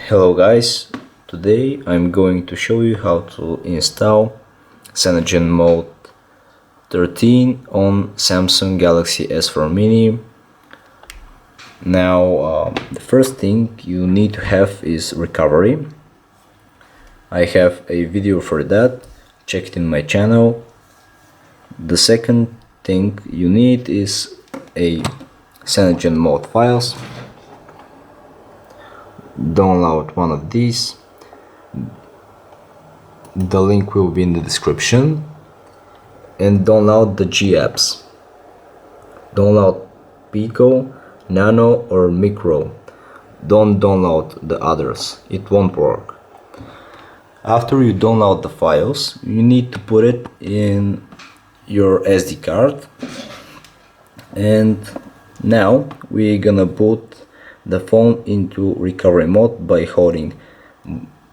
Hello guys, today I'm going to show you how to install Cyanogen Mode 13 on Samsung Galaxy S4 Mini. Now the first thing you need to have is recovery. I have a video for that, check it in my channel. The second thing you need is a Cyanogen Mode files. Download one of these. The link will be in the description. And download the G apps. Download Pico, Nano or Micro. Don't download the others, it won't work. After you download the files, you need to put it in your SD card. And now we're gonna boot the phone into recovery mode by holding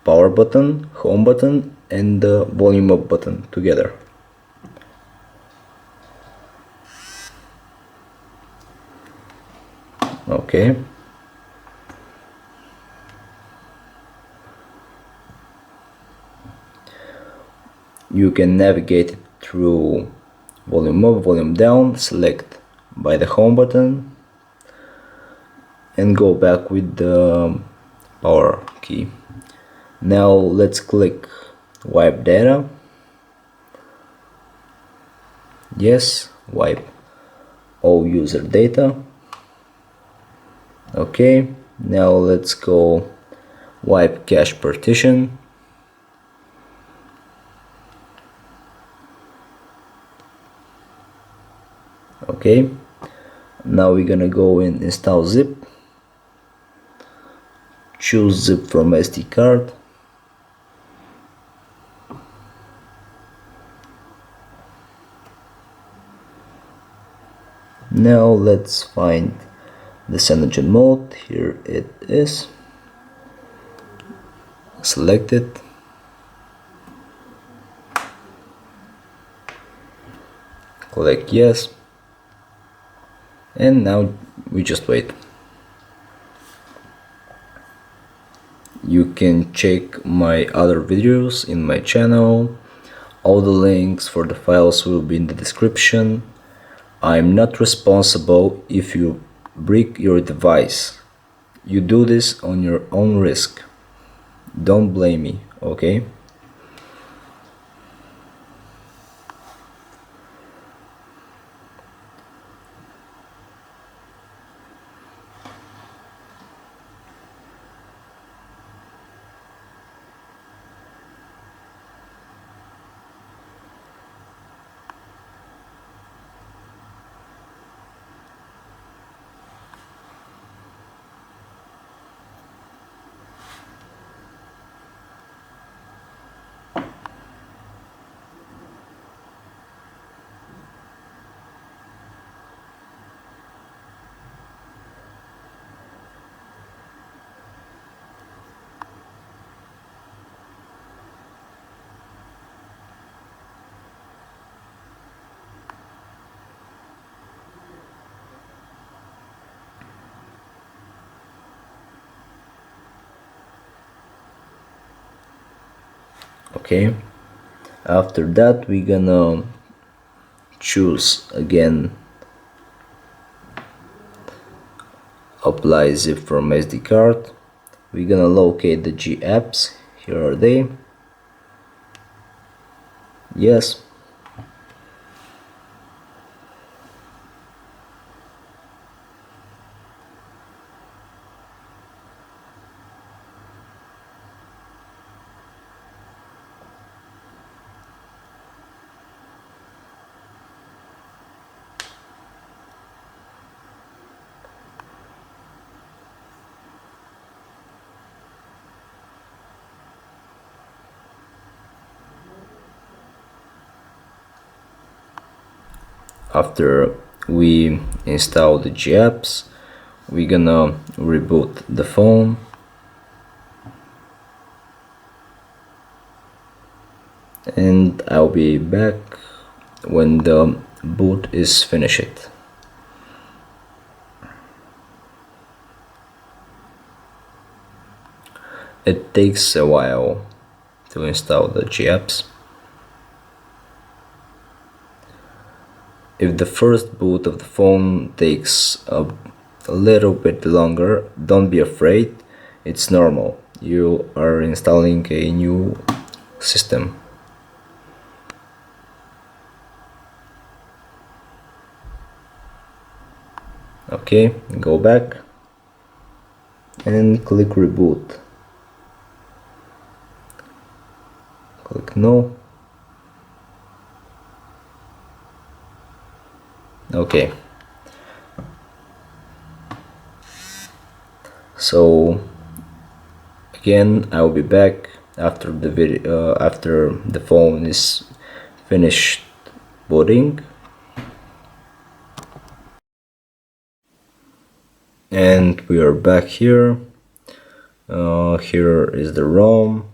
power button, home button and the volume up button together. Okay. You can navigate it through volume up, volume down, select by the home button and go back with the power key. Now let's click wipe data. Yes, wipe all user data. Okay, now let's go wipe cache partition. Okay, now we're gonna go and install zip. Choose zip from SD card. Now let's find the Cyanogen mode. Here it is. Select it. Click yes. And now we just wait. You can check my other videos in my channel. All the links for the files will be in the description. I'm not responsible if you break your device. You do this on your own risk. Don't blame me, okay? Okay, after that we're gonna choose again apply zip from SD card. We're gonna locate the G apps. Here are they. Yes. After we install the G apps, we're gonna reboot the phone. And I'll be back when the boot is finished. It takes a while to install the GApps. If the first boot of the phone takes a little bit longer, don't be afraid, it's normal. You are installing a new system. Okay, go back and click reboot. Click no. Okay. So again, I will be back after the video, after the phone is finished booting. And we are back here. Here is the ROM.